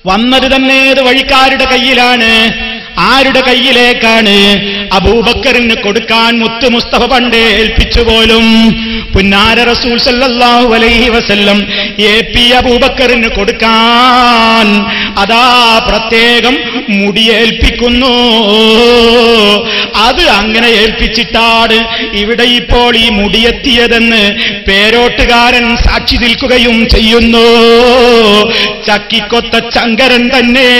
വന്നത് തന്നെ ഏത് വഴിക്കാരുടെ കയ്യിലാണ്? ആരുടെ കയ്യിലേക്കാണ്? അബൂബക്കറിന് കൊടുക്കാൻ മുത്തു മുസ്തഫ പണ്ടേ ഏൽപ്പിച്ചു പോലും. പുന്നാര റസൂൽ സല്ലല്ലാഹു അലൈഹി വസല്ലം AP അബൂബക്കറിന് കൊടുക്കാൻ അതാ പ്രത്യേകം മുടിയേൽപ്പിക്കുന്നു. അത് അങ്ങനെ ഏൽപ്പിച്ചിട്ടാണ് ഇവിടെ ഇപ്പോൾ ഈ മുടിയെത്തിയതെന്ന് പേരോട്ടുകാരൻ സാക്ഷി നിൽക്കുകയും ചെയ്യുന്നു. ചക്കിക്കൊത്ത ചങ്കരൻ തന്നെ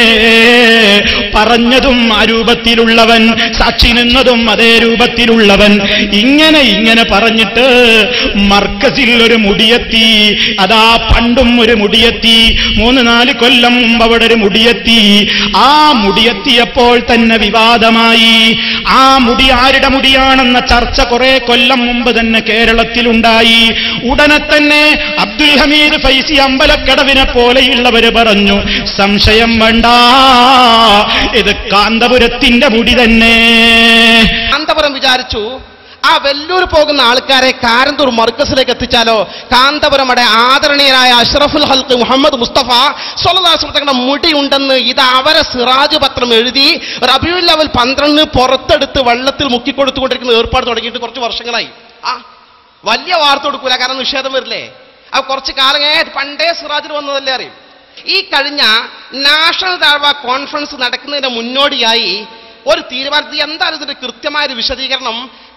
പറഞ്ഞതും ആ രൂപത്തിലുള്ളവൻ, സാക്ഷി നിന്നതും അതേ രൂപത്തിലുള്ളവൻ. ഇങ്ങനെ പറഞ്ഞിട്ട് മർക്കസിൽ ഒരു മുടിയെത്തി. അതാ പണ്ടും ഒരു മുടിയെത്തി, 3-4 കൊല്ലം മുമ്പ് അവിടെ ഒരു മുടിയെത്തി. ആ മുടിയെത്തിയപ്പോൾ തന്നെ വിവാദമായി. ആ മുടി ആരുടെ മുടിയാണെന്ന ചർച്ച കുറെ കൊല്ലം മുമ്പ് തന്നെ കേരളത്തിലുണ്ടായി. ഉടനെ തന്നെ അബ്ദുൽ ഹമീദ് ഫൈസി അമ്പലക്കടവിനെ പോലെയുള്ളവര് പറഞ്ഞു, സംശയം വേണ്ട, ഇത് കാന്തപുരത്തിന്റെ മുടി തന്നെ. കാന്തപുരം വിചാരിച്ചു ആ വെല്ലൂർ പോകുന്ന ആൾക്കാരെ കാരന്തൂർ മർക്കസിലേക്ക് എത്തിച്ചാലോ, കാന്തപുരമടെ ആദരണീയനായ അഷ്റഫുൽ ഹൽക്ക് മുഹമ്മദ് മുസ്തഫ സ്വല്ലല്ലാഹു അലൈഹി വസല്ലം മുടി ഉണ്ടെന്ന് ഇത് അവരെ സിറാജ് പത്രം എഴുതി റബീഉൽ അവൽ 12 പുറത്തെടുത്ത് വെള്ളത്തിൽ മുക്കിക്കൊടുത്തുകൊണ്ടിരിക്കുന്ന ഏർപ്പാട് തുടങ്ങിയിട്ട് കുറച്ച് വർഷങ്ങളായി. വലിയ വാർത്ത കൊടുക്കൂല, കാരണം നിഷേധം വരില്ലേ. അത് കുറച്ച് കാലം പണ്ടേ സിറാജിൽ വന്നതല്ലേ അറിയും. ഈ കഴിഞ്ഞ നാഷണൽ ദഅവ കോൺഫറൻസ് നടക്കുന്നതിന് മുന്നോടിയായി ഒരു തീരുമാനത്തിൽ എന്താണ് ഇതിന്റെ കൃത്യമായ ഒരു വിശദീകരണം.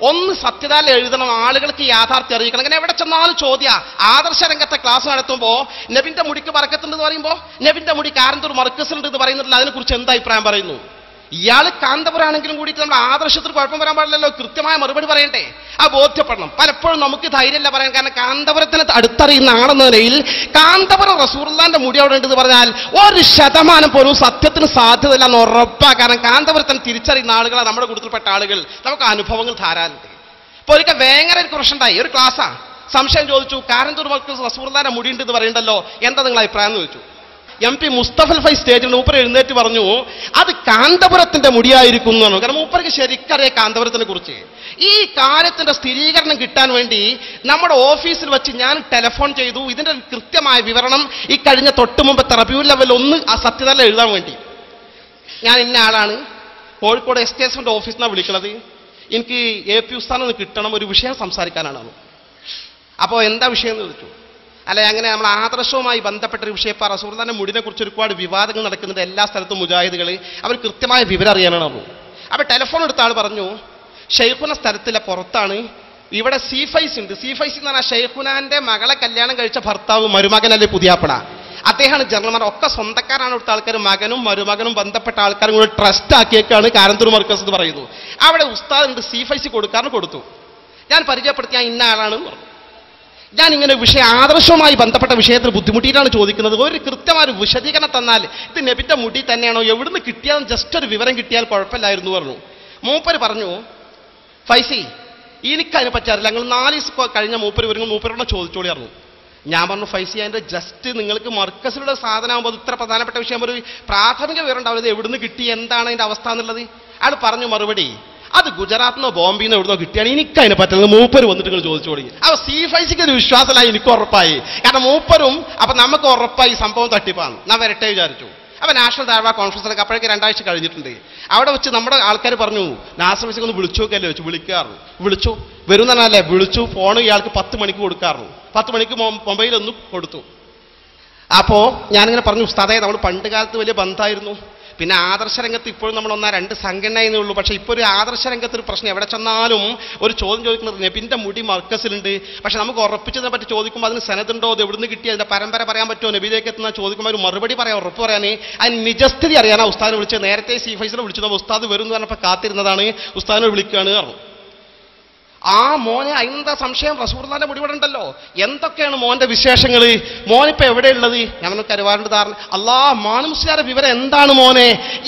ഒന്ന് സത്യതാൽ എഴുതണം, ആളുകൾക്ക് യാഥാർത്ഥ്യം അറിയിക്കണം. അങ്ങനെ എവിടെ ചെന്നാലും ചോദ്യ. ആദർശ രംഗത്തെ ക്ലാസ് നടത്തുമ്പോൾ നബിന്റെ മുടിക്ക് ബറക്കത്തുണ്ടെന്ന് പറയുമ്പോൾ നബിന്റെ മുടി കാരന്തൂർ മർക്കസിലുണ്ട് എന്ന് പറയുന്നില്ല. അതിനെക്കുറിച്ച് എന്താ അഭിപ്രായം പറയുന്നു? ഇയാൾ കാന്തപുരാണെങ്കിലും കൂടിയിട്ട് നമ്മുടെ ആദർശത്തിൽ കുഴപ്പം വരാൻ പാടില്ലല്ലോ, കൃത്യമായ മറുപടി പറയണ്ടേ, ആ ബോധ്യപ്പെടണം. പലപ്പോഴും നമുക്ക് ധൈര്യമില്ല പറയാൻ, കാരണം കാന്തപുരത്തിന് അടുത്തറിയുന്ന ആളെന്ന നിലയിൽ കാന്തപുരം റസൂലുള്ളാഹിന്റെ മുടി അവിടെ ഉണ്ടെന്ന് പറഞ്ഞാൽ 1% പോലും സത്യത്തിന് സാധ്യതയില്ല എന്ന് ഉറപ്പാണ്. കാരണം കാന്തപുരത്തിന് തിരിച്ചറിയുന്ന ആളുകളാണ് നമ്മുടെ കൂട്ടത്തിൽപ്പെട്ട ആളുകൾ. നമുക്ക് അനുഭവങ്ങൾ ധാരാളമുണ്ട്. ഇപ്പൊ ഒരിക്കൽ വേങ്ങര ഒരു പ്രശ്നമുണ്ടായി, ഒരു ക്ലാസ്സാ. സംശയം ചോദിച്ചു, കാരന്തൂർ മർക്കസ് റസൂലുള്ളാഹിന്റെ മുടി ഉണ്ട് എന്ന് പറയണ്ടല്ലോ, എന്താ നിങ്ങളുടെ അഭിപ്രായം എന്ന് ചോദിച്ചു. MP മുസ്തഫൽ ഫൈ സ്റ്റേജിൽ മൂപ്പർ എഴുന്നേറ്റ് പറഞ്ഞു, അത് കാന്തപുരത്തിന്റെ മുടിയായിരിക്കും എന്നാണ്. കാരണം മൂപ്പർക്ക് ശരിക്കറിയാം കാന്തപുരത്തിനെ കുറിച്ച്. ഈ കാര്യത്തിന്റെ സ്ഥിരീകരണം കിട്ടാൻ വേണ്ടി നമ്മുടെ ഓഫീസിൽ വെച്ച് ഞാൻ ടെലിഫോൺ ചെയ്തു. ഇതിന്റെ കൃത്യമായ വിവരണം ഈ കഴിഞ്ഞ തൊട്ട് മുമ്പത്തെ റബീഉൽ അവൽ 1 ആ സത്യതല എഴുതാൻ വേണ്ടി. ഞാൻ ഇന്ന ആളാണ്, കോഴിക്കോട് എസ്റ്റേറ്റ്മെന്റ് ഓഫീസിൽ നിന്നാണ് വിളിക്കുന്നത്, എനിക്ക് AP ഉസ്താദ് കിട്ടണം, ഒരു വിഷയം സംസാരിക്കാനാണ്. അപ്പോൾ എന്താ വിഷയം എന്ന് ചോദിച്ചു. അല്ലെ, അങ്ങനെ നമ്മൾ ആദർശവുമായി ബന്ധപ്പെട്ടൊരു വിഷയം. റസൂലുള്ളാഹിന്റെ മുടിനെ കുറിച്ച് ഒരുപാട് വിവാദങ്ങൾ നടക്കുന്നുണ്ട് എല്ലാ സ്ഥലത്തും. മുജാഹിദുകൾ അവർ കൃത്യമായ വിവരം അറിയാനാണ് പറഞ്ഞു. അപ്പോൾ ടെലിഫോൺ എടുത്ത ആൾ പറഞ്ഞു, ഷെയ്ഖുന സ്ഥലത്തിലെ പുറത്താണ്, ഇവിടെ C5 ഉണ്ട്. C5 എന്ന് പറഞ്ഞാൽ ഷെയ്ഖുനാന്റെ മകളെ കല്യാണം കഴിച്ച ഭർത്താവ്, മരുമകനല്ലേ പുതിയാപ്പട, അദ്ദേഹമാണ് ജനറൽ. ഒക്കെ സ്വന്തക്കാരാണ് ഇവിടുത്തെ ആൾക്കാർ. മകനും മരുമകനും ബന്ധപ്പെട്ട ആൾക്കാരും കൂടെ ട്രസ്റ്റ് ആക്കിയേക്കാണ് കാരന്തൂർ മർക്കസ് എന്ന് പറയുന്നു. അവിടെ ഉസ്താദ് ഉണ്ട്, C5 കൊടുക്കാറുണ്ട്. കൊടുത്തു. ഞാൻ പരിചയപ്പെടുത്തി, ഞാൻ ഇന്ന ആളാണെന്ന് പറഞ്ഞു. ഞാൻ ഇങ്ങനെ ആദർശവുമായി ബന്ധപ്പെട്ട വിഷയത്തിൽ ബുദ്ധിമുട്ടിയിട്ടാണ് ചോദിക്കുന്നത്. ഒരു കൃത്യമായ ഒരു വിശദീകരണം തന്നാൽ ഇത് നബിന്റെ മുടി തന്നെയാണോ, എവിടുന്ന് കിട്ടിയാലും ജസ്റ്റ് ഒരു വിവരം കിട്ടിയാൽ കുഴപ്പമില്ലായിരുന്നു പറഞ്ഞു. മൂപ്പര് പറഞ്ഞു, ഫൈസി എനിക്കതിനെ പറ്റാറില്ല, ഞങ്ങൾ 4 ദിവസം കഴിഞ്ഞ മൂപ്പരോട് ചോദിച്ചോളി പറഞ്ഞു. ഞാൻ പറഞ്ഞു, ഫൈസി അതിന്റെ ജസ്റ്റ് നിങ്ങൾക്ക് മർക്കസിലുള്ള സാധനമാകുമ്പോൾ ഇത്ര പ്രധാനപ്പെട്ട വിഷയം ഒരു പ്രാഥമിക വിവരം ഉണ്ടാവില്ല, എവിടുന്ന് കിട്ടി, എന്താണ് അതിന്റെ അവസ്ഥ എന്നുള്ളത്. അയാൾ പറഞ്ഞു മറുപടി, അത് ഗുജറാത്തിനോ ബോംബെന്നോ എവിടുന്നോ കിട്ടിയാണ്, എനിക്കതിനെ പറ്റുന്നത് മൂപ്പര് വന്നിട്ട് നിങ്ങൾ ചോദിച്ചു തുടങ്ങി. അപ്പൊ C5 ഒരു വിശ്വാസമായി, എനിക്ക് ഉറപ്പായി. കാരണം മൂപ്പരും അപ്പൊ നമുക്ക് ഉറപ്പായി സംഭവം തട്ടിപ്പാണ്. ഞാൻ വരട്ടെ വിചാരിച്ചു. അപ്പൊ നാഷണൽ ദഅവ കോൺഫറൻസിലൊക്കെ അപ്പോഴേക്ക് 2 ആഴ്ച കഴിഞ്ഞിട്ടുണ്ട്. അവിടെ വെച്ച് നമ്മുടെ ആൾക്കാർ പറഞ്ഞു, നാസർ ഫൈസിക്ക് ഒന്ന് വിളിച്ചു നോക്കല്ലേ വെച്ചു. വിളിക്കാറുള്ളൂ. വിളിച്ചു വരുന്നല്ലേ വിളിച്ചു. ഫോൺ ഇയാൾക്ക് 10 മണിക്ക് കൊടുക്കാറുള്ളൂ. 10 മണിക്ക് മൊബൈൽ ഒന്ന് കൊടുത്തു. അപ്പോ ഞാനിങ്ങനെ പറഞ്ഞു, ഉസ്താദേ നമ്മൾ പണ്ട് കാലത്ത് വലിയ ബന്ധമായിരുന്നു, പിന്നെ ആദർശ രംഗത്ത് ഇപ്പോഴും നമ്മൾ 1-2 സംഘടനയെന്നേ ഉള്ളൂ. പക്ഷേ ഇപ്പോൾ ഒരു ആദർശ രംഗത്തൊരു പ്രശ്നം, എവിടെ ചെന്നാലും ഒരു ചോദ്യം ചോദിക്കുന്നത് നബിന്റെ മുടി മർക്കസിലുണ്ട്, പക്ഷെ നമുക്ക് ഉറപ്പിച്ചതിനെ പറ്റി ചോദിക്കുമ്പോൾ അതിന് സനതുണ്ടോ, അത് എവിടുന്ന് കിട്ടി, അതിന്റെ പരമ്പര പറയാൻ പറ്റുമോ, നബിയിലേക്ക് എത്തുന്ന ചോദിക്കുമ്പോൾ ഒരു മറുപടി പറയാൻ, ഉറപ്പ് പറയാനേ, അതിന് നിജസ്ഥിതി അറിയാനാ ഉസ്താദിനെ വിളിച്ചത്. നേരത്തെ C5 വിളിച്ചത് ഉസ്താദ് വരും എന്ന് പറഞ്ഞപ്പോൾ കാത്തിരുന്നതാണ്, ഉസ്താദിനെ വിളിക്കുകയാണ് പറഞ്ഞു. ആ മോനെ അതിനെന്താ സംശയം, റസൂലുള്ളാഹിന്റെ മുടി ഇവിടെ ഉണ്ടല്ലോ, എന്തൊക്കെയാണ് മോന്റെ വിശേഷങ്ങൾ, മോനിപ്പോ എവിടെയുള്ളത്? ഞാൻ കരുവാറുണ്ട് ധാരണ. മാനു മുസ്ലിയാരുടെ വിവരം എന്താണ് മോനെ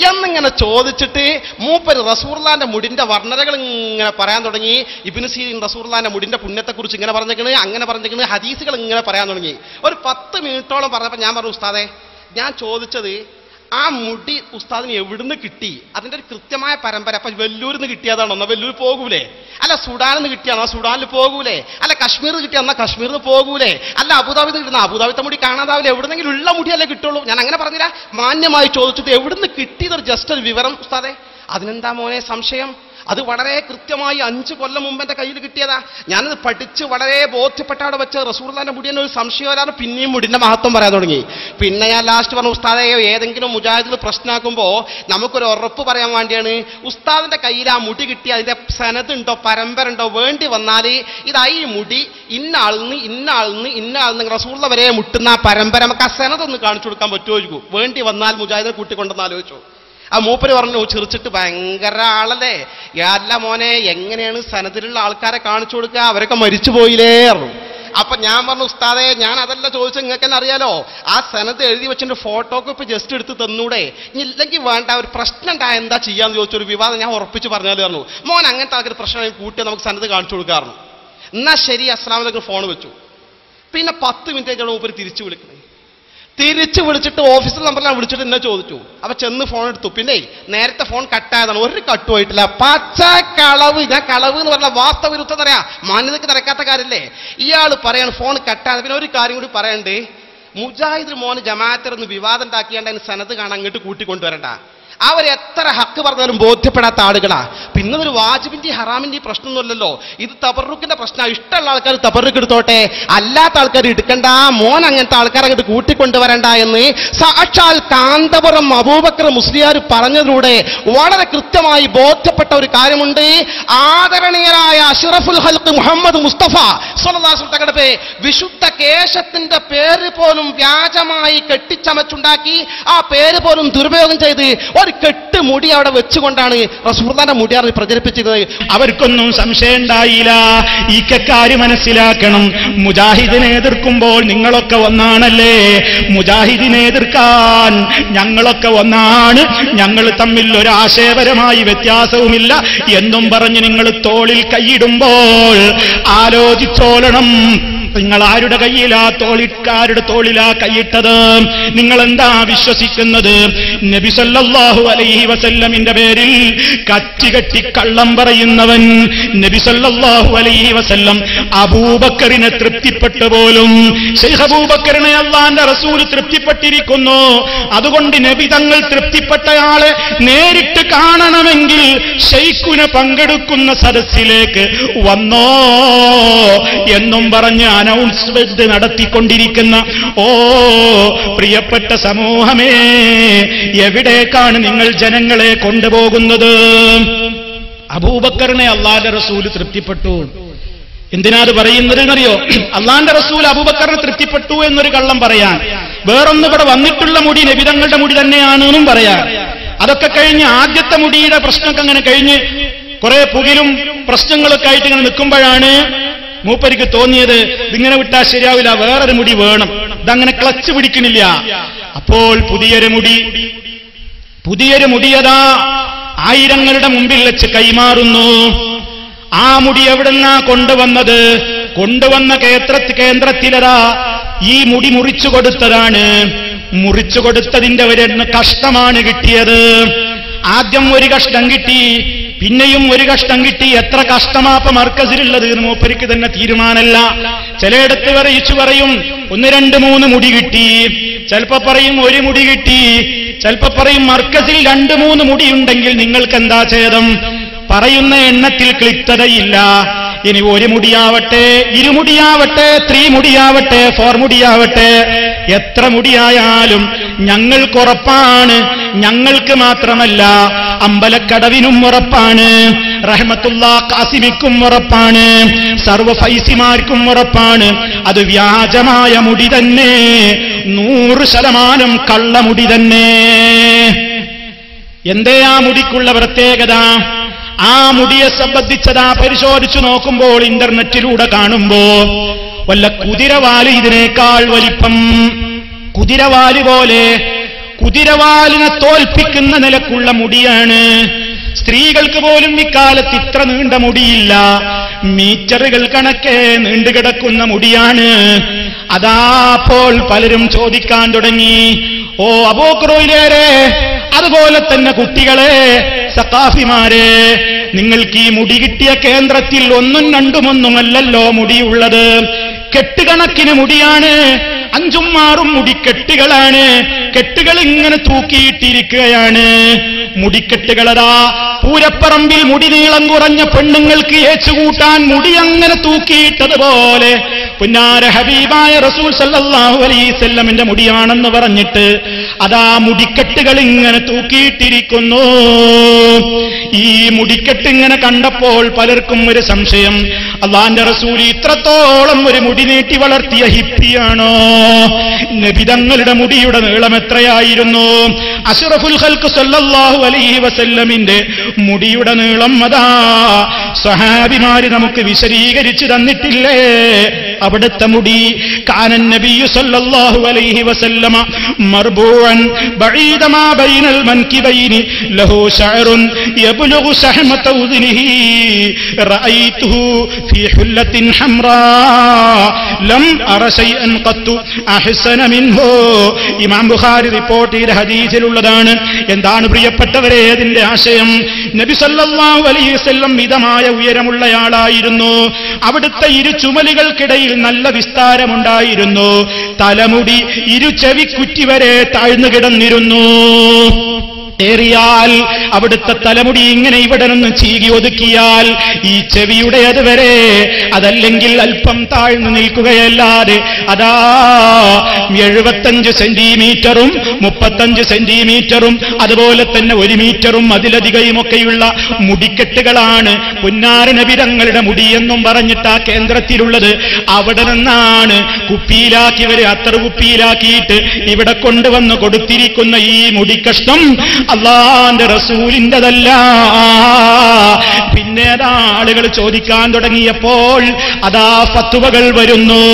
എന്നിങ്ങനെ ചോദിച്ചിട്ട് മൂപ്പര് റസൂലുള്ളാഹിന്റെ മുടിന്റെ വർണ്ണനകൾ ഇങ്ങനെ പറയാൻ തുടങ്ങി. ഇബ്നു സീരീൻ റസൂലുള്ളാഹിന്റെ മുടിന്റെ പുണ്യത്തെക്കുറിച്ച് ഇങ്ങനെ പറഞ്ഞേക്കണ്, അങ്ങനെ പറഞ്ഞേക്കണ്, ഹദീസുകൾ ഇങ്ങനെ പറയാൻ തുടങ്ങി. ഒരു 10 മിനിറ്റോളം പറഞ്ഞപ്പോൾ ഞാൻ പറഞ്ഞു, ഉസ്താദേ ഞാൻ ചോദിച്ചത് ആ മുടി ഉസ്താദിന് എവിടുന്ന് കിട്ടി? അതിന്റെ ഒരു കൃത്യമായ പരമ്പര. അപ്പൊ വെല്ലൂരിൽ നിന്ന് കിട്ടിയതാണോ? എന്നാ വെല്ലൂർ പോകൂലേ? അല്ല സുഡാനിൽ നിന്ന് കിട്ടിയാണോ? സുഡാനിൽ പോകൂലേ? അല്ല കശ്മീരിൽ നിന്ന് കിട്ടിയാ കശ്മീരിൽ നിന്ന് പോകൂലേ? അല്ല അബുദാബിയിൽ നിന്ന് കിട്ടുന്ന അബുദാബിത്തെ മുടി കാണാതാവില്ല, എവിടുന്നെങ്കിലും ഉള്ള മുടിയല്ലേ കിട്ടുള്ളൂ. ഞാൻ അങ്ങനെ പറഞ്ഞില്ല, മാന്യമായി ചോദിച്ചിട്ട് എവിടുന്ന് കിട്ടിയതൊരു ജസ്റ്റ് ഒരു വിവരം ഉസ്താദെ. അതിനെന്താ മോനെ സംശയം? അത് വളരെ കൃത്യമായി 5 കൊല്ലം മുമ്പ് എൻ്റെ കയ്യിൽ കിട്ടിയതാ. ഞാനത് പഠിച്ച് വളരെ ബോധ്യപ്പെട്ട അവിടെ വെച്ച് റസൂലുള്ളാഹിന്റെ മുടി തന്നെ ഒരു സംശയം വരാതെ പിന്നെയും മുടിന്റെ മഹത്വം പറയാൻ തുടങ്ങി. പിന്നെ ഞാൻ ലാസ്റ്റ് പറഞ്ഞു, ഉസ്താദെ ഏതെങ്കിലും മുജാഹിദിൽ പ്രശ്നമാക്കുമ്പോൾ നമുക്കൊരു ഉറപ്പ് പറയാൻ വേണ്ടിയാണ്, ഉസ്താദിന്റെ കയ്യിൽ ആ മുടി കിട്ടി അതിന്റെ സനതുണ്ടോ പരമ്പര ഉണ്ടോ, വേണ്ടി വന്നാൽ ഇതായി മുടി ഇന്ന ആളിന്ന് റസൂലുള്ള വരെ മുട്ടുന്ന ആ പരമ്പര നമുക്ക് ആ സനതൊന്ന് കാണിച്ചു കൊടുക്കാൻ പറ്റുമോ? വേണ്ടി വന്നാൽ മുജാഹിദിനെ കൂട്ടിക്കൊണ്ടെന്ന് ആലോചിച്ചു. ആ മൂപ്പര് പറഞ്ഞു ചിരിച്ചിട്ട്, ഭയങ്കര ആളല്ലേ, അല്ല മോനെ എങ്ങനെയാണ് സനദിലുള്ള ആൾക്കാരെ കാണിച്ചു കൊടുക്കുക, അവരൊക്കെ മരിച്ചു പോയില്ലേ പറഞ്ഞു. അപ്പൊ ഞാൻ പറഞ്ഞു, ഉസ്താദെ ഞാൻ അതല്ല ചോദിച്ചത്, നിങ്ങൾക്ക് തന്നെ അറിയാലോ, ആ സനത് എഴുതി വെച്ചിട്ട് ഫോട്ടോക്ക് ഇപ്പൊ ജസ്റ്റ് എടുത്ത് തന്നൂടെ, ഇല്ലെങ്കിൽ വേണ്ട, ഒരു പ്രശ്നം ഉണ്ടായ എന്താ ചെയ്യാന്ന് ചോദിച്ചൊരു വിവാദം ഞാൻ ഉറപ്പിച്ച് പറഞ്ഞാലും പറഞ്ഞു. മോൻ അങ്ങനത്തെ ആൾക്കൊരു പ്രശ്നം കൂട്ടി നമുക്ക് സനത് കാണിച്ചു കൊടുക്കാറുണ്ട്. എന്നാ ശരി അസ്സലാമു അലൈക്കും ഫോൺ വെച്ചു. പിന്നെ 10 മിനിറ്റ് കഴിഞ്ഞാൽ മൂപ്പര് തിരിച്ചു വിളിക്കണേ. തിരിച്ചു വിളിച്ചിട്ട് ഓഫീസിൽ നമ്പറിലാണ് വിളിച്ചിട്ട് എന്നെ ചോദിച്ചു. അപ്പൊ ചെന്ന് ഫോൺ എടുത്തു. പിന്നെ നേരത്തെ ഫോൺ കട്ടായതാണ്, ഒരു കട്ടുമായിട്ടില്ല. പച്ച കളവ്. ഞാൻ കളവ് എന്ന് പറഞ്ഞാൽ വാസ്തവവിരുദ്ധം അറിയാം, മാന്യതയ്ക്ക് നിരക്കാത്ത കാര്യമല്ലേ. ഇയാൾ പറയാണ് ഫോൺ കട്ടായത്. പിന്നെ ഒരു കാര്യം കൂടി പറയണ്ടേ, മുജാഹിദ് മോന് ജമാഅത്തിലൊന്ന് വിവാദം ഉണ്ടാക്കിയാണ്ട് അതിന് സനത് കാണാൻ അങ്ങോട്ട് കൂട്ടിക്കൊണ്ടുവരണ്ട. അവരെത്ര ഹക്ക് പറഞ്ഞാലും ബോധ്യപ്പെടാത്ത ആളുകളാ. പിന്നെ ഒരു വാജിബിന്റെ ഹറാമിന്റെ പ്രശ്നമൊന്നുമല്ലല്ലോ, ഇത് തബറുക്കിന്റെ പ്രശ്നമാണ്. ഇഷ്ടമുള്ള ആൾക്കാർ തബറുക്ക് എടുത്തോട്ടെ, അല്ലാത്ത ആൾക്കാർ എടുക്കണ്ട, മോൻ അങ്ങനത്തെ ആൾക്കാരെ അങ്ങോട്ട് കൂട്ടിക്കൊണ്ടുവരണ്ട എന്ന് സാക്ഷാൽ കാന്തപുരം അബൂബക്കർ മുസ്ലിയാർ പറഞ്ഞതിലൂടെ വളരെ കൃത്യമായി ബോധ്യപ്പെട്ട ഒരു കാര്യമുണ്ട്. ആദരണീയരായ അഷ്റഫുൽ ഖൽഖ് മുഹമ്മദ് മുസ്തഫ സ്വല്ലല്ലാഹു അലൈഹി വസല്ലം തങ്ങളുടെ വിശുദ്ധ കേശത്തിന്റെ പേര് പോലും വ്യാജമായി കെട്ടിച്ചമച്ചുണ്ടാക്കി ആ പേര് പോലും ദുരുപയോഗം ചെയ്ത് ഒരു കെട്ട് മുടി അവിടെ വെച്ചുകൊണ്ടാണ് റസൂലുള്ളാഹിന്റെ മുടിയാണ് പ്രചരിപ്പിച്ചത്. അവർക്കൊന്നും സംശയം ഉണ്ടായില്ല. ഈ കാര്യം മനസ്സിലാക്കണം. മുജാഹിദിനെ എതിർക്കുമ്പോൾ നിങ്ങളൊക്കെ ഒന്നാണല്ലേ, മുജാഹിദിനെ എതിർക്കാൻ ഞങ്ങളൊക്കെ ഒന്നാണ്, ഞങ്ങൾ തമ്മിൽ ഒരു ആശയപരമായി വ്യത്യാസവുമില്ല എന്നും പറഞ്ഞ് നിങ്ങൾ തോളിൽ കൈയിടുമ്പോൾ ആലോചിച്ചോളണം, നിങ്ങൾ ആരുടെ കയ്യിലാ തോളിക്കാരുടെ തോളിലാ കൈയിട്ടത്? നിങ്ങൾ എന്താ വിശ്വസിക്കുന്നത്? നബി സല്ലല്ലാഹു അലൈഹി വസല്ലമിന്റെ പേരിൽ കച്ചി കള്ളം പറയുന്നവൻ നബി സല്ലല്ലാഹു അലൈഹി വസല്ലം അബൂബക്കറിനെ തൃപ്തിപ്പെട്ടു പോലും. ശൈഖ് അബൂബക്കറിനെ അല്ലാഹുവിന്റെ റസൂൽ തൃപ്തിപ്പെട്ടിരിക്കുന്നു. അതുകൊണ്ട് നബി തങ്ങൾ തൃപ്തിപ്പെട്ടയാളെ നേരിട്ട് കാണണമെങ്കിൽ ശൈഖുനെ പങ്കെടുക്കുന്ന സദസ്സിലേക്ക് വന്നോ എന്നും പറഞ്ഞ് അനൗൺസ്മെന്റ് നടത്തിക്കൊണ്ടിരിക്കുന്ന ഓ പ്രിയപ്പെട്ട സമൂഹമേ, എവിടേക്കാണ് നിങ്ങൾ ജനങ്ങളെ കൊണ്ടുപോകുന്നത്? അബൂബക്കറിനെ അല്ലാഹുവിന്റെ റസൂൽ തൃപ്തിപ്പെട്ടു. എന്തിനാ അത് പറയുന്നത് എന്നറിയോ? അല്ലാഹുവിന്റെ റസൂൽ അബൂബക്കറിനെ തൃപ്തിപ്പെട്ടു എന്നൊരു കള്ളം പറയാൻ, വേറൊന്ന് ഇവിടെ വന്നിട്ടുള്ള മുടി നബിതങ്ങളുടെ മുടി തന്നെയാണെന്നും പറയാൻ. അതൊക്കെ കഴിഞ്ഞ് ആദ്യത്തെ മുടിയുടെ പ്രശ്നമൊക്കെ അങ്ങനെ കഴിഞ്ഞ് കുറെ പുകിലും പ്രശ്നങ്ങളൊക്കെ ആയിട്ട് ഇങ്ങനെ നിൽക്കുമ്പോഴാണ് മൂപ്പരിക്ക് തോന്നിയത് ഇതിങ്ങനെ വിട്ടാൽ ശരിയാവില്ല, വേറൊരു മുടി വേണം, ഇതങ്ങനെ ക്ലച്ച് പിടിക്കണില്ല. അപ്പോൾ പുതിയൊരു മുടിയതാ ആയിരങ്ങളുടെ മുമ്പിൽ വെച്ച് കൈമാറുന്നു. ആ മുടി എവിടെന്നാ കൊണ്ടുവന്നത്? കൊണ്ടുവന്ന കേന്ദ്രത്തിലതാ ഈ മുടി മുറിച്ചു കൊടുത്തതാണ്. മുറിച്ചു കൊടുത്തതിന്റെ ഒരു കഷ്ണമാണ് കിട്ടിയത്. ആദ്യം ഒരു കഷ്ണം കിട്ടി, പിന്നെയും ഒരു കഷ്ണം കിട്ടി. എത്ര കഷ്ടമാപ്പ മർക്കസിലുള്ളത് എന്ന് മൂപ്പരിക്ക് തന്നെ തീരുമാനമല്ല. ചിലയിടത്ത് പറയും 1, 2, 3 മുടി കിട്ടി, ചിലപ്പോ പറയും 1 മുടി കിട്ടി, ചിലപ്പോ പറയും മർക്കസിൽ 2, 3 മുടിയുണ്ടെങ്കിൽ നിങ്ങൾക്ക് എന്താ ഛേദം? പറയുന്ന എണ്ണത്തിൽ ക്ലിപ്തതയില്ല. ഇനി 1 മുടിയാവട്ടെ, 2 മുടിയാവട്ടെ, 3 മുടിയാവട്ടെ, 4 മുടിയാവട്ടെ, എത്ര മുടിയായാലും ഞങ്ങൾക്കുറപ്പാണ്. ഞങ്ങൾക്ക് മാത്രമല്ല, അമ്പലക്കടവിനും ഉറപ്പാണ്, റഹ്മത്തുള്ളാ ഖാസിമിക്കും ഉറപ്പാണ്, സർവ ഫൈസിമാർക്കും ഉറപ്പാണ്. അത് വ്യാജമായ മുടി തന്നെ, 100% കള്ളമുടി തന്നെ. എന്തേ ആ മുടിക്കുള്ള പ്രത്യേകത? ആ മുടിയെ സംബന്ധിച്ചതാ പരിശോധിച്ചു നോക്കുമ്പോൾ, ഇന്റർനെറ്റിലൂടെ കാണുമ്പോ വല്ല കുതിരവാല് ഇതിനേക്കാൾ വലിപ്പം, കുതിരവാല് പോലെ, കുതിരവാലിനെ തോൽപ്പിക്കുന്ന നിലക്കുള്ള മുടിയാണ്. സ്ത്രീകൾക്ക് പോലും ഇക്കാലത്ത് ഇത്ര നീണ്ട മുടിയില്ല, മീറ്ററുകൾ കണക്കെ നീണ്ടുകിടക്കുന്ന മുടിയാണ്. അതാ അപ്പോൾ പലരും ചോദിക്കാൻ തുടങ്ങി, ഓ അബൂഖുറൈലരെ, അതുപോലെ തന്നെ കുട്ടികളെ, സഖാഫിമാരെ, നിങ്ങൾക്ക് ഈ മുടി കിട്ടിയ കേന്ദ്രത്തിൽ ഒന്നും രണ്ടുമൊന്നുമല്ലല്ലോ മുടിയുള്ളത്. കെട്ടുകണക്കിന് മുടിയാണ്, 5ഉം 6ഉം മുടിക്കെട്ടുകളാണ്. കെട്ടുകൾ ഇങ്ങനെ തൂക്കിയിട്ടിരിക്കുകയാണ്. മുടിക്കെട്ടുകളതാ പൂരപ്പറമ്പിൽ മുടി നീളം കുറഞ്ഞ പെണ്ണുങ്ങൾക്ക് ഏച്ചുകൂട്ടാൻ മുടി അങ്ങനെ തൂക്കിയിട്ടതുപോലെ പുന്നാര ഹബീബായ റസൂൽ സല്ലല്ലാഹു അലൈഹി വസല്ലമിന്റെ മുടിയാണെന്ന് പറഞ്ഞിട്ട് അതാ മുടിക്കെട്ടുകൾ ഇങ്ങനെ തൂക്കിയിട്ടിരിക്കുന്നു. ഈ മുടിക്കെട്ട് ഇങ്ങനെ കണ്ടപ്പോൾ പലർക്കും ഒരു സംശയം, അല്ലാഹുവിന്റെ റസൂൽ ഇത്രത്തോളം ഒരു മുടി നീട്ടി വളർത്തിയ ഹിപ്പിയാണോ? നബി തങ്ങളുടെ മുടിയുടെ നീളം എത്രയായിരുന്നു? അഷ്റഫുൽ ഖൽഖ് സല്ലല്ലാഹു അലൈഹി വസല്ലമിന്റെ മുടിയുടെ നീളം അതാ സഹാബിമാര് നമുക്ക് വിശദീകരിച്ചു തന്നിട്ടില്ലേ? അവിടുത്തെ മുടി കാനൻ നബിയു സല്ലല്ലാഹു അലൈഹി വസല്ലമ മർബൂഅൻ ബഈദ മാ ബൈനൽ മൻകിബൈനി ലഹു ശഅറുൻ യബ്ലുഗു ശഹമത ഉദ്നിഹി റഅയ്തുഹു ഫീ ഹുല്ലത്തിൻ ഹംറാ ലം അറ ശൈഅൻ ഖത്തു അഹ്സന മിൻഹു. ഇമാം ബുഖാരി റിപ്പോർട്ട് ചെയ്ത ഹദീസിലുള്ളതാണ്. എന്താണ് പ്രിയപ്പെട്ടവരെ അതിന്റെ ആശയം? നബി സല്ലല്ലാഹു അലൈഹി വസല്ലം മിതമായ ഉയരമുള്ളയാളായിരുന്നു. അവിടുത്തെ ഇരു ചുമലുകൾക്കിടയിൽ നല്ല വിസ്താരമുണ്ടായിരുന്നു. തലമുടി ഇരു ചെവിക്കുറ്റി വരെ താഴ്ന്നു കിടന്നിരുന്നു. ഏറിയാൽ അവിടുത്തെ തലമുടി ഇങ്ങനെ ഇവിടെ നിന്ന് ചീകി ഒതുക്കിയാൽ ഈ ചെവിയുടെ അതുവരെ, അതല്ലെങ്കിൽ അല്പം താഴ്ന്നു നിൽക്കുകയല്ലാതെ അതാ 75 സെന്റിമീറ്ററും 35 സെന്റിമീറ്ററും അതുപോലെ തന്നെ 1 മീറ്ററും അതിലധികയുമൊക്കെയുള്ള മുടിക്കെട്ടുകളാണ് പുന്നാര നബി തങ്ങളുടെ മുടിയെന്നും പറഞ്ഞിട്ട് ആ കേന്ദ്രത്തിലുള്ളത്. അവിടെ നിന്നാണ് കുപ്പിയിലാക്കിയവര് അത്തർ കുപ്പിയിലാക്കിയിട്ട് ഇവിടെ കൊണ്ടുവന്ന് കൊടുത്തിരിക്കുന്ന ഈ മുടിക്കഷ്ണം അല്ലാഹുവിന്റെ റസൂലിന്റെതല്ല. പിന്നെ അതാ ആളുകൾ ചോദിക്കാൻ തുടങ്ങിയപ്പോൾ അതാ ഫത്വകൾ വരുന്നു.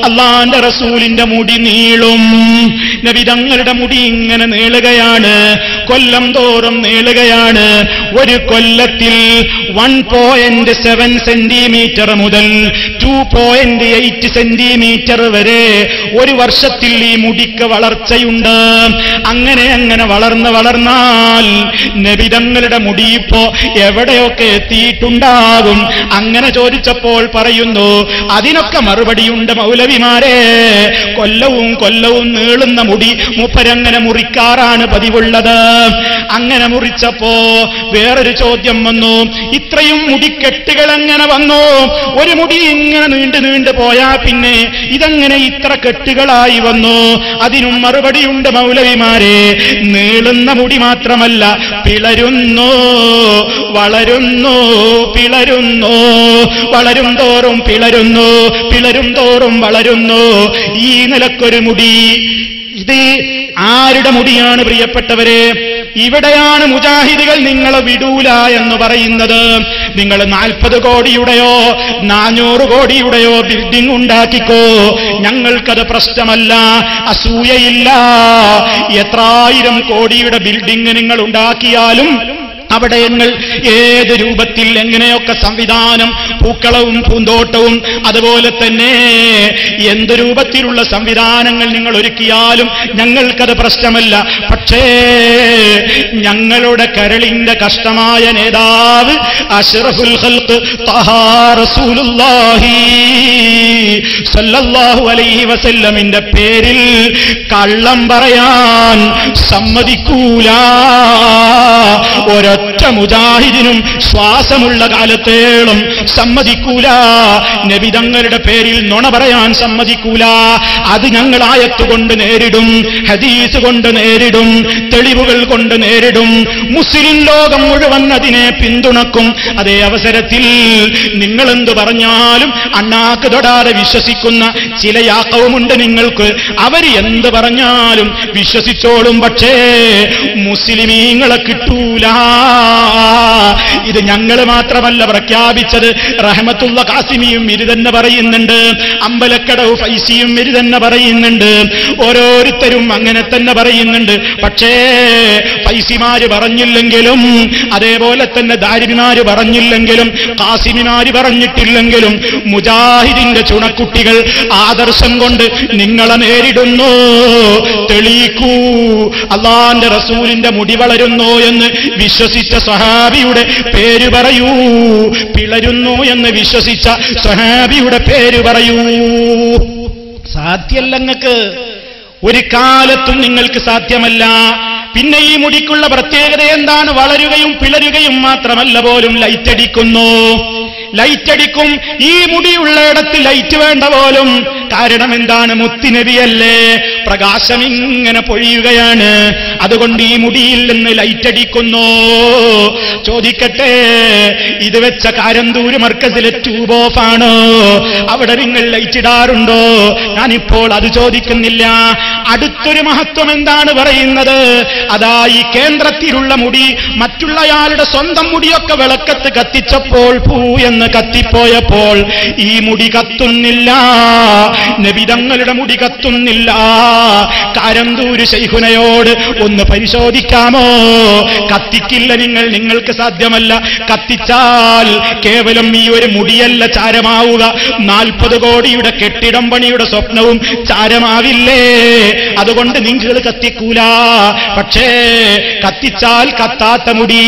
അല്ലാഹുവിന്റെ റസൂലിന്റെ മുടി നീളും. നബി തങ്ങളുടെ മുടി ഇങ്ങനെ നീളുകയാണ്, കൊല്ലം തോറും നീളുകയാണ്. ഒരു കൊല്ലത്തിൽ 1.7 സെന്റിമീറ്റർ മുതൽ 2.8 സെന്റിമീറ്റർ വരെ ഒരു വർഷത്തിൽ ഈ മുടിക്ക് വളർച്ചയുണ്ട്. അങ്ങനെ അങ്ങനെ വളർന്നാൽ നബി തങ്ങളുടെ മുടി ഇപ്പോ എവിടെയൊക്കെ എത്തിയിട്ടുണ്ടാകും? അങ്ങനെ ചോദിച്ചപ്പോൾ പറയുന്നു, അതിനൊക്കെ മറുപടിയുണ്ട് മൗലവിമാരെ. കൊല്ലവും നീളുന്ന മുടി മൂപ്പരങ്ങനെ മുറിക്കാറാണ് പതിവുള്ളത്. അങ്ങനെ മുറിച്ചപ്പോ വേറൊരു ചോദ്യം വന്നു, ഇത്രയും മുടിക്കെട്ടുകൾ എങ്ങനെ വന്നു? ഒരു മുടി ഇങ്ങനെ നീണ്ടു പോയാ പിന്നെ ഇതെങ്ങനെ ഇത്ര കെട്ടുകളായി വന്നു? അതിനും മറുപടിയുണ്ട് മൗലവിമാരെ. നീളുന്ന മുടി മാത്രമല്ല, പിളരുന്നു, വളരുന്നു, പിളരുന്നു, വളരും തോറും പിളരുന്നു, പിളരും തോറും വളരുന്നു. ഈ നിലക്കൊരു മുടി. ഇത് ആരുടെ മുടിയാണ് പ്രിയപ്പെട്ടവരെ? ഇവിടെയാണ് മുജാഹിദുകൾ നിങ്ങളെ വിടൂല എന്ന് പറയുന്നത്. നിങ്ങൾ 40 കോടിയുടെയോ 400 കോടിയുടെയോ ബിൽഡിംഗ് ഉണ്ടാക്കിക്കോ, ഞങ്ങൾക്കത് പ്രശ്നമല്ല, അസൂയയില്ല. എത്രായിരം കോടിയുടെ ബിൽഡിംഗ് നിങ്ങൾ ഉണ്ടാക്കിയാലും അവിടെ ഞങ്ങൾ ഏത് രൂപത്തിൽ എങ്ങനെയൊക്കെ സംവിധാനം, പൂക്കളവും പൂന്തോട്ടവും അതുപോലെ തന്നെ എന്ത് രൂപത്തിലുള്ള സംവിധാനങ്ങൾ നിങ്ങൾ ഒരുക്കിയാലും ഞങ്ങൾക്കത് പ്രശ്നമല്ല. പക്ഷേ ഞങ്ങളുടെ കരളിന്റെ കഷ്ടമായ നേതാവ് അഷ്റഫുൽ ഖൽഖ് ത്വഹാ റസൂലുള്ളാഹി സല്ലല്ലാഹു അലൈഹി വസല്ലമിന്റെ പേരിൽ കള്ളം പറയാൻ സമ്മതിക്കൂല. ഒരൊറ്റ മുജാഹിദിനും ശ്വാസമുള്ള കാലത്തേളും സമ്മതിക്കൂല. നബി തങ്ങളുടെ പേരിൽ നുണ പറയാൻ സമ്മതിക്കൂല. അത് ഞങ്ങൾ ആയത്ത് കൊണ്ട് നേരിടും, ഹദീസ് കൊണ്ട് നേരിടും, തെളിവുകൾ കൊണ്ട് നേരിടും. മുസ്ലിം ലോകം മുഴുവൻ അതിനെ പിന്തുണക്കും. അതേ അവസരത്തിൽ നിങ്ങളെന്ത് പറഞ്ഞാലും അണ്ണാക്ക് തൊടാതെ വിശ്വസിക്കുന്ന ചില യാക്കവുമുണ്ട് നിങ്ങൾക്ക്. അവർ എന്ത് പറഞ്ഞാലും വിശ്വസിച്ചോളും. പക്ഷേ മുസ്ലിമീങ്ങളെ കിട്ടൂല. ഇത് ഞങ്ങൾ മാത്രമല്ല പ്രഖ്യാപിച്ചത്, റഹ്മത്തുള്ള ഖാസിമിയും ഇത് തന്നെ പറയുന്നുണ്ട്, അമ്പലക്കടവ് ഫൈസിയും ഇത് തന്നെ പറയുന്നുണ്ട്, ഓരോരുത്തരും അങ്ങനെ തന്നെ പറയുന്നുണ്ട്. പക്ഷേ ഫൈസിമാര് പറഞ്ഞില്ലെങ്കിലും, അതേപോലെ തന്നെ ദാരിമിമാര് പറഞ്ഞില്ലെങ്കിലും, ഖാസിമിമാര് പറഞ്ഞിട്ടില്ലെങ്കിലും, മുജാഹിദിന്റെ ചുണക്കുട്ടികൾ ആദർശം കൊണ്ട് നിങ്ങളെ നേരിടുന്നു. തെളിയിക്കൂ, അല്ലാഹുവിന്റെ റസൂലിന്റെ മുടി വളരുന്നു എന്ന് വിശ്വസിച്ച സ്വഹാബിയുടെ പേര് പറയൂ, പിളരുന്നു എന്ന് വിശ്വസിച്ച സ്വഹാബിയുടെ പേര് പറയൂ. സാധ്യമല്ല, നിങ്ങൾക്ക് ഒരു കാലത്തും നിങ്ങൾക്ക് സാധ്യമല്ല. പിന്നെ ഈ മുടിക്കുള്ള പ്രത്യേകത എന്താണ്? വളരുകയും പിളരുകയും മാത്രമല്ല, പോലും ലൈറ്റടിക്കുന്നു, ലൈറ്റടിക്കും. ഈ മുടിയുള്ളയിടത്ത് ലൈറ്റ് വേണ്ട പോലും. കാരണം എന്താണ്? മുത്തുനബിയല്ലേ, പ്രകാശം ഇങ്ങനെ പൊഴിയുകയാണ്. അതുകൊണ്ട് ഈ മുടിയിൽ നിന്ന് ലൈറ്റടിക്കുന്നു. ചോദിക്കട്ടെ, ഇത് വെച്ച കാരന്തൂര് മർക്കസിലെ ട്യൂബ് ഓഫ് ആണോ? അവിടെ നിങ്ങൾ ലൈറ്റ് ഇടാറുണ്ടോ? ഞാനിപ്പോൾ അത് ചോദിക്കുന്നില്ല. അടുത്തൊരു മഹത്വം എന്താണ് പറയുന്നത്? അതാ ഈ കേന്ദ്രത്തിലുള്ള മുടി മറ്റുള്ളയാളുടെ സ്വന്തം മുടിയൊക്കെ വിളക്കത്ത് കത്തിച്ചപ്പോൾ പൂ എന്ന് കത്തിപ്പോയപ്പോൾ ഈ മുടി കത്തുന്നില്ല, നബിതങ്ങളുടെ മുടി കത്തുന്നില്ല. കാരന്തൂര് ശൈഖുനയോട് ഒന്ന് പരിശോധിക്കാമോ? കത്തിക്കില്ല നിങ്ങൾക്ക് സാധ്യമല്ല. കത്തിച്ചാൽ കേവലം ഈ ഒരു മുടിയല്ല ചാരമാവുക, 40 കോടിയുടെ കെട്ടിടം പണിയുടെ സ്വപ്നവും ചാരമാവില്ലേ? അതുകൊണ്ട് നിങ്ങൾ കത്തിക്കൂല. പക്ഷേ കത്തിച്ചാൽ കത്താത്ത മുടി